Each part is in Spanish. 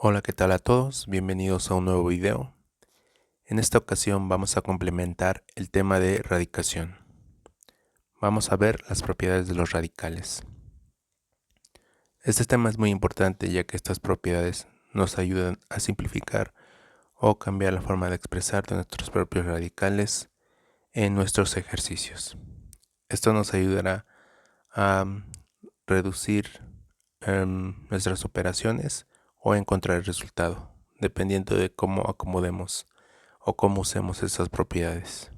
Hola, ¿qué tal a todos? Bienvenidos a un nuevo video. En esta ocasión vamos a complementar el tema de radicación. Vamos a ver las propiedades de los radicales. Este tema es muy importante ya que estas propiedades nos ayudan a simplificar o cambiar la forma de expresar de nuestros propios radicales en nuestros ejercicios. Esto nos ayudará a reducir nuestras operaciones o encontrar el resultado, dependiendo de cómo acomodemos o cómo usemos esas propiedades.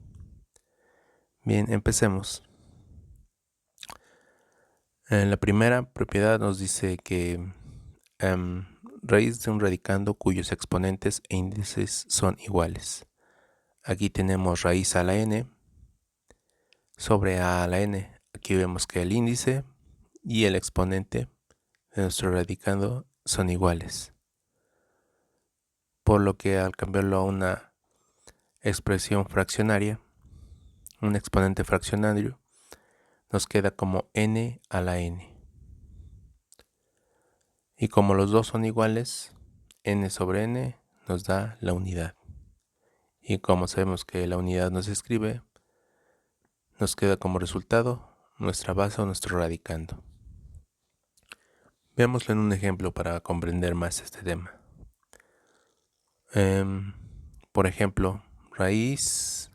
Bien, empecemos. La primera propiedad nos dice que raíz de un radicando cuyos exponentes e índices son iguales. Aquí tenemos raíz a la n sobre a la n. Aquí vemos que el índice y el exponente de nuestro radicando son iguales, por lo que al cambiarlo a una expresión fraccionaria, un exponente fraccionario, nos queda como n a la n. Y como los dos son iguales, n sobre n nos da la unidad. Y como sabemos que la unidad no se escribe, nos queda como resultado nuestra base o nuestro radicando. Veámoslo en un ejemplo para comprender más este tema. Por ejemplo, raíz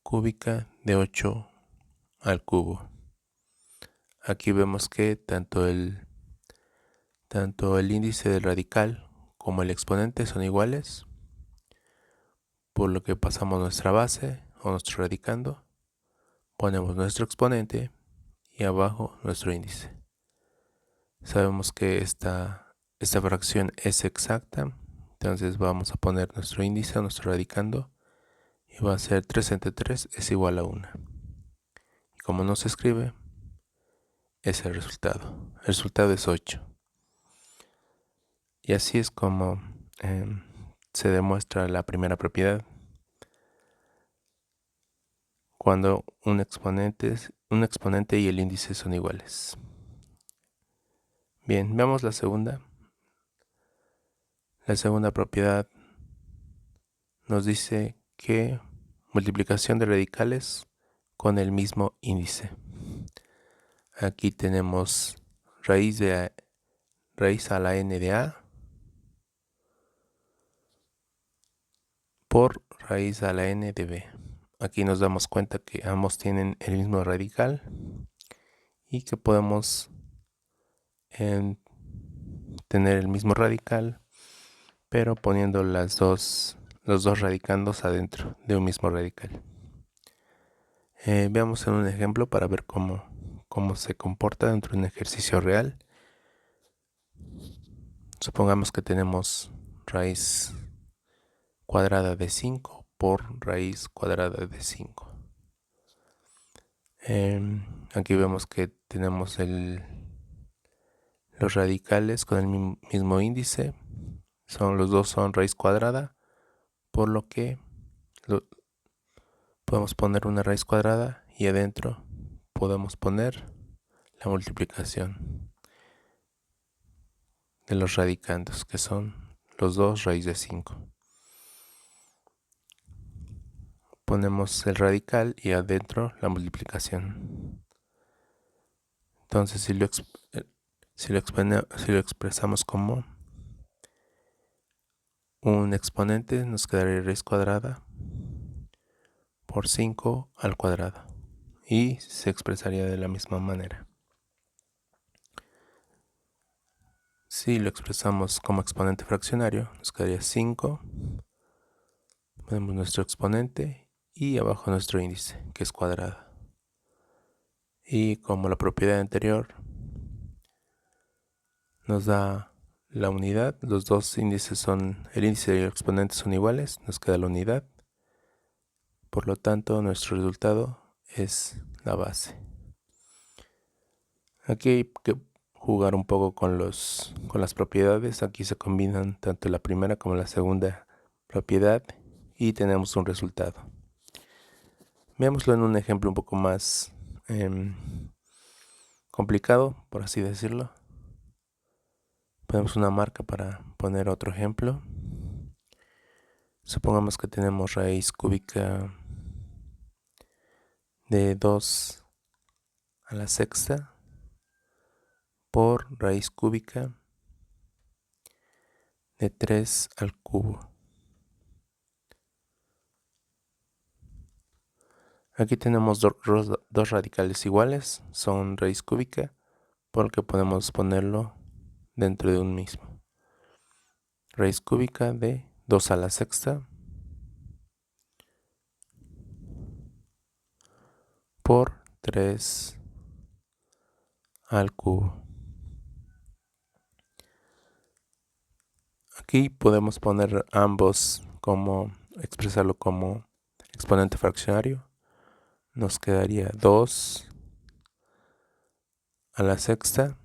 cúbica de 8 al cubo. Aquí vemos que tanto el índice del radical como el exponente son iguales, por lo que pasamos nuestra base o nuestro radicando, ponemos nuestro exponente y abajo nuestro índice. Sabemos que esta fracción es exacta, entonces vamos a poner nuestro índice o nuestro radicando y va a ser 3 entre 3 es igual a 1. Y como no se escribe, es el resultado. El resultado es 8. Y así es como se demuestra la primera propiedad. Cuando un exponente y el índice son iguales. Bien, veamos la segunda. La segunda propiedad nos dice que multiplicación de radicales con el mismo índice. Aquí tenemos raíz a la n de a por raíz a la n de b. Aquí nos damos cuenta que ambos tienen el mismo radical y que podemos tener el mismo radical, pero poniendo los dos radicandos adentro de un mismo radical. Veamos en un ejemplo para ver cómo se comporta dentro de un ejercicio real. Supongamos que tenemos raíz cuadrada de 5 por raíz cuadrada de 5. Aquí vemos que tenemos los radicales con el mismo índice. Los dos son raíz cuadrada, por lo que podemos poner una raíz cuadrada y adentro podemos poner la multiplicación de los radicandos, que son los dos raíz de 5. Ponemos el radical y adentro la multiplicación. Entonces si lo expresamos como un exponente, nos quedaría raíz cuadrada por 5 al cuadrado y se expresaría de la misma manera. Si lo expresamos como exponente fraccionario, nos quedaría 5, ponemos nuestro exponente y abajo nuestro índice, que es cuadrado. Y como la propiedad anterior nos da la unidad, los dos índices el índice y el exponente son iguales, nos queda la unidad. Por lo tanto, nuestro resultado es la base. Aquí hay que jugar un poco con las propiedades. Aquí se combinan tanto la primera como la segunda propiedad y tenemos un resultado. Veámoslo en un ejemplo un poco más complicado, por así decirlo. Ponemos una marca para poner otro ejemplo. Supongamos que tenemos raíz cúbica de 2 a la sexta por raíz cúbica de 3 al cubo. Aquí tenemos dos radicales iguales, son raíz cúbica, porque podemos ponerlo dentro de un mismo. Raíz cúbica de 2 a la sexta por 3 al cubo. Aquí podemos poner ambos expresarlo como exponente fraccionario. Nos quedaría 2 a la sexta,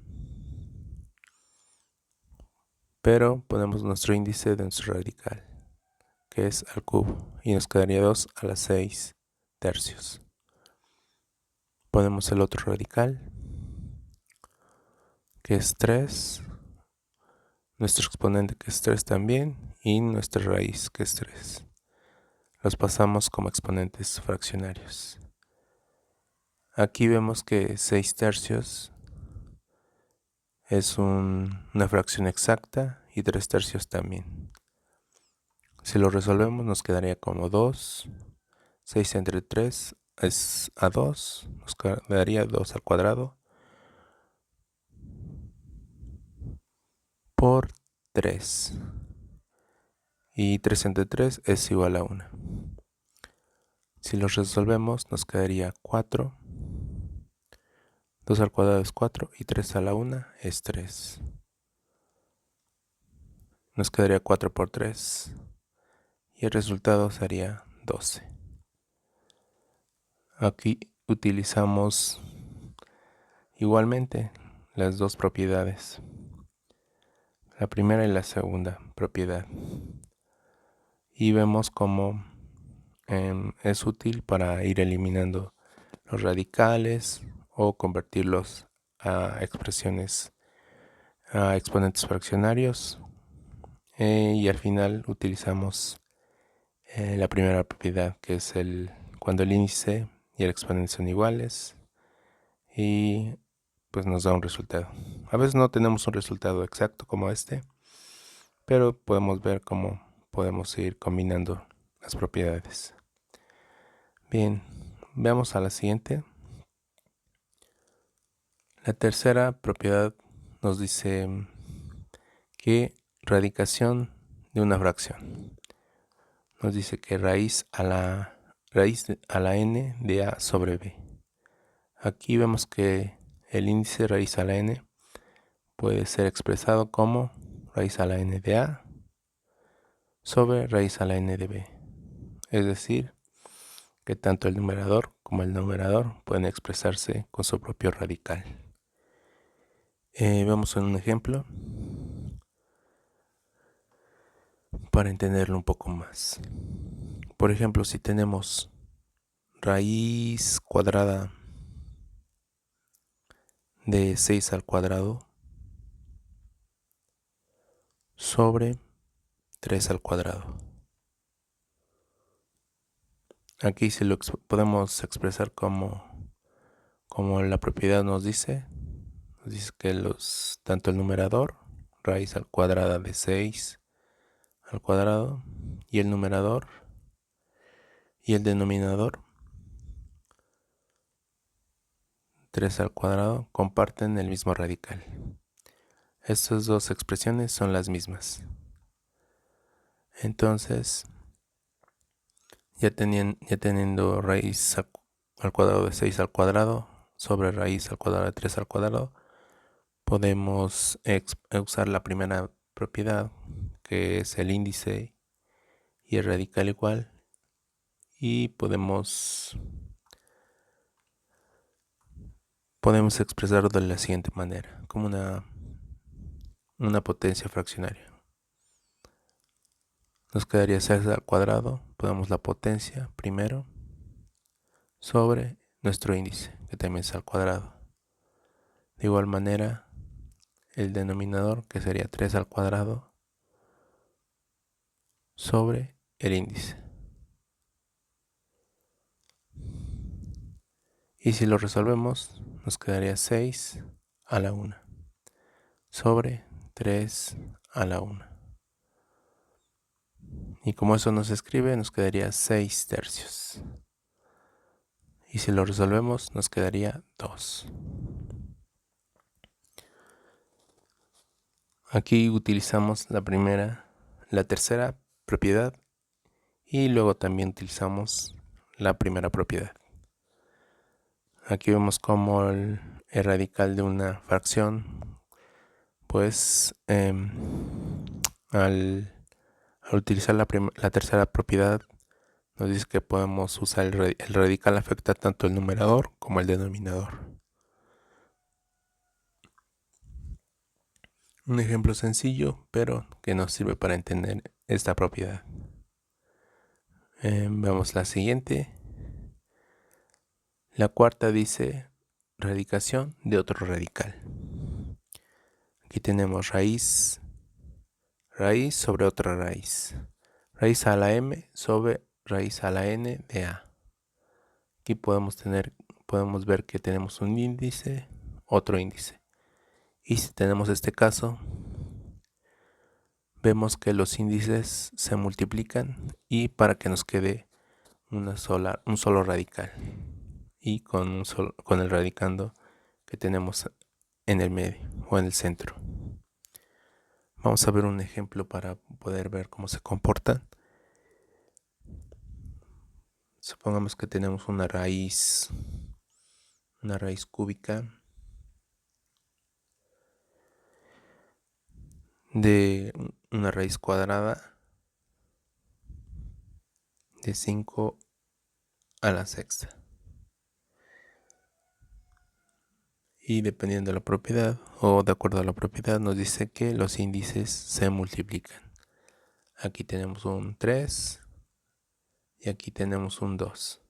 pero ponemos nuestro índice de nuestro radical, que es al cubo, y nos quedaría 2 a la 6 tercios. Ponemos el otro radical, que es 3, nuestro exponente, que es 3 también, y nuestra raíz, que es 3. Los pasamos como exponentes fraccionarios. Aquí vemos que 6 tercios es una fracción exacta y 3 tercios también. Si lo resolvemos nos quedaría como 2. 6 entre 3 es a 2. Nos quedaría 2 al cuadrado por 3. Y 3 entre 3 es igual a 1. Si lo resolvemos nos quedaría 4. 2 al cuadrado es 4 y 3 a la 1 es 3. Nos quedaría 4 por 3 y el resultado sería 12. Aquí utilizamos igualmente las dos propiedades, la primera y la segunda propiedad, y vemos cómo es útil para ir eliminando los radicales o convertirlos a exponentes fraccionarios, y al final utilizamos la primera propiedad, que es cuando el índice y el exponente son iguales, y pues nos da un resultado. A veces no tenemos un resultado exacto como este, pero podemos ver cómo podemos ir combinando las propiedades. Bien, veamos a la siguiente. La tercera propiedad nos dice que radicación de una fracción. Nos dice que raíz a la n de a sobre b. Aquí vemos que el índice raíz a la n puede ser expresado como raíz a la n de a sobre raíz a la n de b. Es decir, que tanto el numerador como el numerador pueden expresarse con su propio radical. Vamos a un ejemplo para entenderlo un poco más. Por ejemplo, si tenemos raíz cuadrada de 6 al cuadrado sobre 3 al cuadrado. Aquí se lo podemos expresar como la propiedad nos dice que tanto el numerador, raíz al cuadrada de 6 al cuadrado, y el numerador y el denominador, 3 al cuadrado, comparten el mismo radical. Estas dos expresiones son las mismas. Entonces, ya teniendo raíz al cuadrado de 6 al cuadrado sobre raíz al cuadrado de 3 al cuadrado, podemos usar la primera propiedad, que es el índice y el radical igual, y podemos expresarlo de la siguiente manera, como una potencia fraccionaria. Nos quedaría 6 al cuadrado, ponemos la potencia primero sobre nuestro índice, que también es al cuadrado. De igual manera, el denominador, que sería 3 al cuadrado, sobre el índice. Y si lo resolvemos, nos quedaría 6 a la 1 sobre 3 a la 1. Y como eso no se escribe, nos quedaría 6 tercios. Y si lo resolvemos, nos quedaría 2. Aquí utilizamos la tercera propiedad y luego también utilizamos la primera propiedad. Aquí vemos como el radical de una fracción, pues al utilizar la tercera propiedad, nos dice que podemos usar el radical afecta tanto el numerador como el denominador. Un ejemplo sencillo, pero que nos sirve para entender esta propiedad. Veamos la siguiente. La cuarta dice radicación de otro radical. Aquí tenemos raíz sobre otra raíz. Raíz a la m sobre raíz a la n de a. Aquí podemos ver que tenemos un índice, otro índice. Y si tenemos este caso, vemos que los índices se multiplican y para que nos quede un solo radical. Y con el radicando que tenemos en el medio o en el centro. Vamos a ver un ejemplo para poder ver cómo se comportan. Supongamos que tenemos una raíz cúbica de una raíz cuadrada de 5 a la sexta. Y dependiendo de la propiedad o de acuerdo a la propiedad nos dice que los índices se multiplican. Aquí tenemos un 3 y aquí tenemos un 2.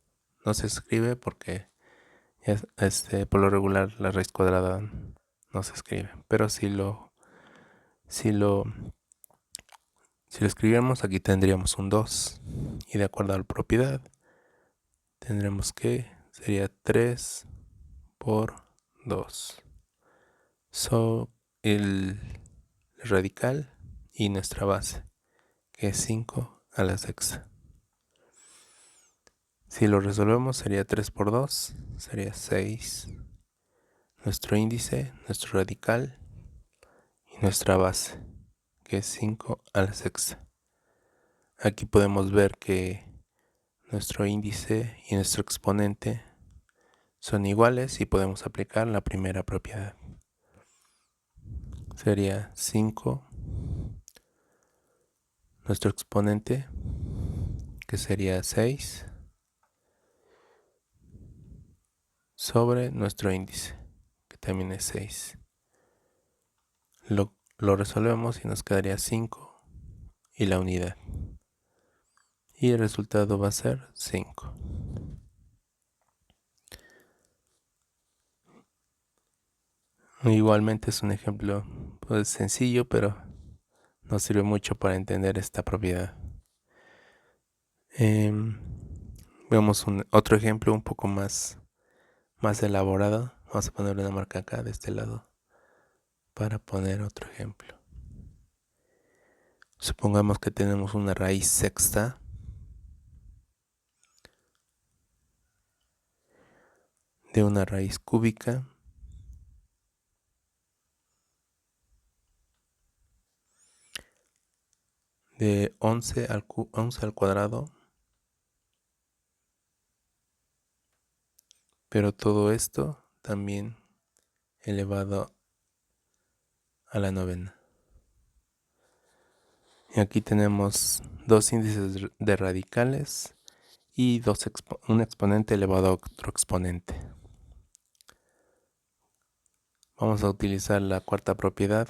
No se escribe porque por lo regular la raíz cuadrada no se escribe, pero si lo escribiéramos, aquí tendríamos un 2 y de acuerdo a la propiedad tendremos que sería 3 por 2. El radical y nuestra base, que es 5 a la sexta. Si lo resolvemos sería 3 por 2, sería 6. Nuestro índice, nuestro radical y nuestra base, que es 5 a la sexta. Aquí podemos ver que nuestro índice y nuestro exponente son iguales y podemos aplicar la primera propiedad. Sería 5, nuestro exponente, que sería 6, sobre nuestro índice, que también es 6. Lo resolvemos y nos quedaría 5 y la unidad. Y el resultado va a ser 5. Igualmente es un ejemplo pues sencillo, pero nos sirve mucho para entender esta propiedad. Veamos otro ejemplo un poco más elaborado. Vamos a poner una marca acá de este lado para poner otro ejemplo. Supongamos que tenemos una raíz sexta de una raíz cúbica de 11 al cuadrado, pero todo esto también elevado a la novena. Y aquí tenemos dos índices de radicales y un exponente elevado a otro exponente. Vamos a utilizar la cuarta propiedad,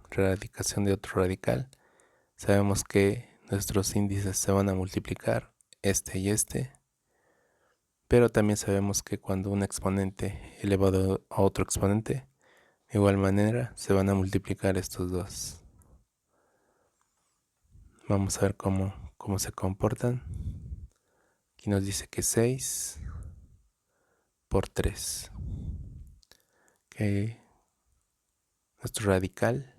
radicación de otro radical. Sabemos que nuestros índices se van a multiplicar, este y este, pero también sabemos que cuando un exponente elevado a otro exponente De igual manera se van a multiplicar estos dos. Vamos a ver cómo se comportan. Aquí nos dice que 6 por 3. Que nuestro radical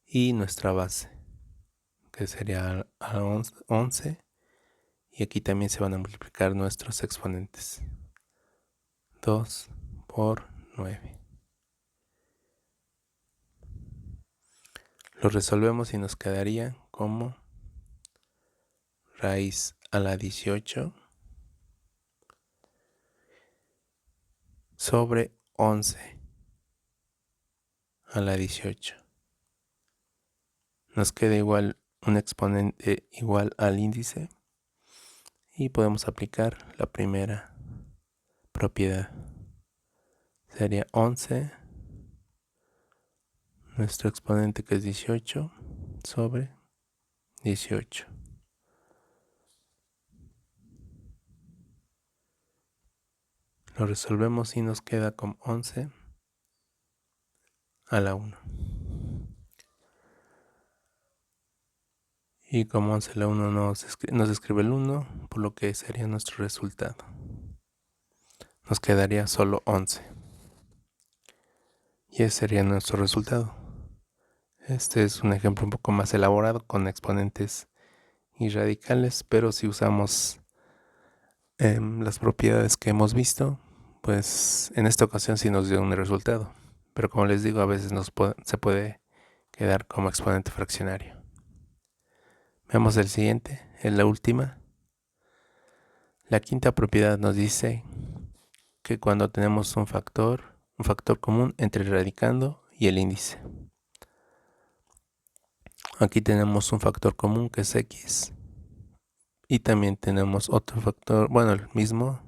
y nuestra base, que sería a 11. Y aquí también se van a multiplicar nuestros exponentes. 2 por 9. Lo resolvemos y nos quedaría como raíz a la 18 sobre 11 a la 18. Nos queda igual un exponente igual al índice y podemos aplicar la primera propiedad. Sería 11, nuestro exponente que es 18 sobre 18. Lo resolvemos y nos queda como 11 a la 1. Y como 11 a la 1 nos escribe el 1, por lo que sería nuestro resultado. Nos quedaría solo 11. Y ese sería nuestro resultado. Este es un ejemplo un poco más elaborado con exponentes y radicales, pero si usamos las propiedades que hemos visto, pues en esta ocasión sí nos dio un resultado. Pero como les digo, a veces se puede quedar como exponente fraccionario. Veamos el siguiente, es la última. La quinta propiedad nos dice que cuando tenemos un factor común entre el radicando y el índice. Aquí tenemos un factor común que es x y también tenemos otro factor, bueno, el mismo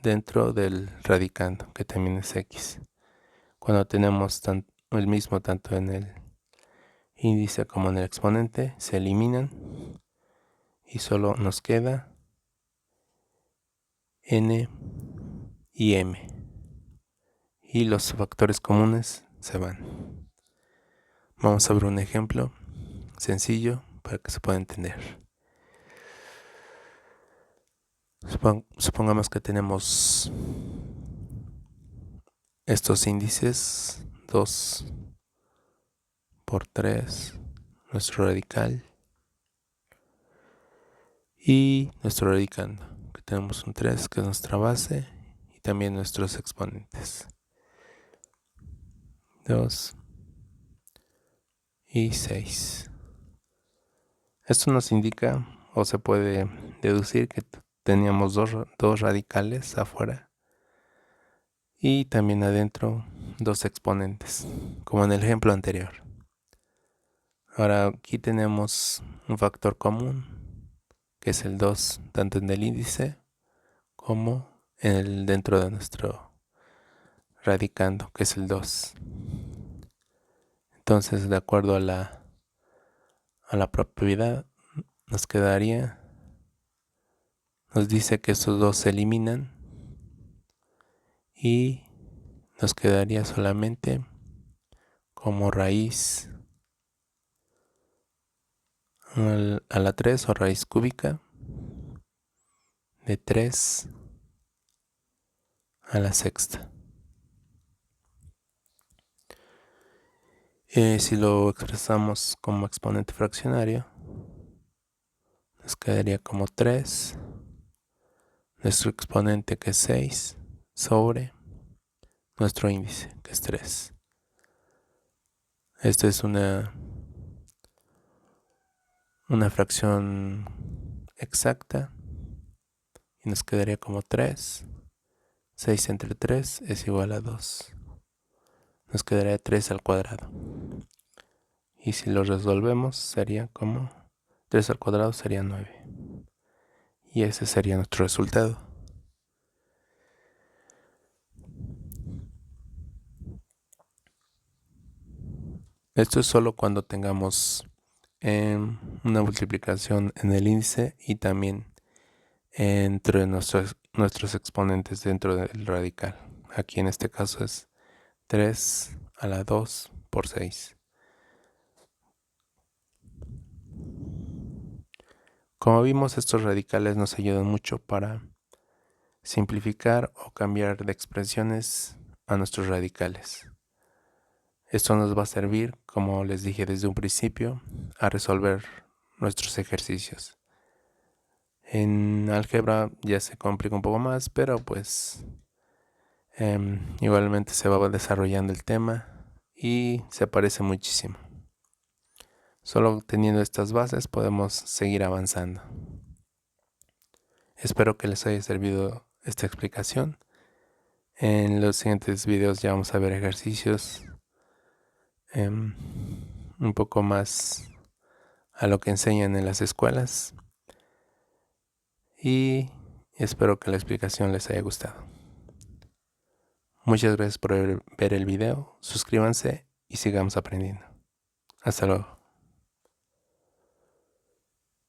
dentro del radicando, que también es x. Cuando tenemos el mismo tanto en el índice como en el exponente, se eliminan y solo nos queda n y m. Y los factores comunes se van. Vamos a ver un ejemplo sencillo para que se pueda entender. Supongamos que tenemos estos índices 2 por 3, nuestro radical y nuestro radicando, que tenemos un 3 que es nuestra base y también nuestros exponentes 2 y 6. Esto nos indica o se puede deducir que teníamos dos radicales afuera y también adentro dos exponentes, como en el ejemplo anterior. Ahora aquí tenemos un factor común, que es el 2, tanto en el índice como dentro de nuestro radicando, que es el 2. Entonces, de acuerdo a la propiedad, nos dice que estos dos se eliminan y nos quedaría solamente como raíz a la 3 o raíz cúbica de 3 a la sexta. Si lo expresamos como exponente fraccionario, nos quedaría como 3, nuestro exponente que es 6, sobre nuestro índice que es 3. Esta es una fracción exacta y nos quedaría como 3. 6 entre 3 es igual a 2. Nos quedaría 3 al cuadrado. Y si lo resolvemos sería como 3 al cuadrado sería 9. Y ese sería nuestro resultado. Esto es solo cuando tengamos una multiplicación en el índice y también entre nuestros exponentes dentro del radical. Aquí en este caso es 3 a la 2 por 6. Como vimos, estos radicales nos ayudan mucho para simplificar o cambiar de expresiones a nuestros radicales. Esto nos va a servir, como les dije desde un principio, a resolver nuestros ejercicios. En álgebra ya se complica un poco más, pero pues igualmente se va desarrollando el tema y se parece muchísimo. Solo teniendo estas bases podemos seguir avanzando. Espero que les haya servido esta explicación. En los siguientes videos ya vamos a ver ejercicios un poco más a lo que enseñan en las escuelas. Y espero que la explicación les haya gustado. Muchas gracias por ver el video. Suscríbanse y sigamos aprendiendo. Hasta luego.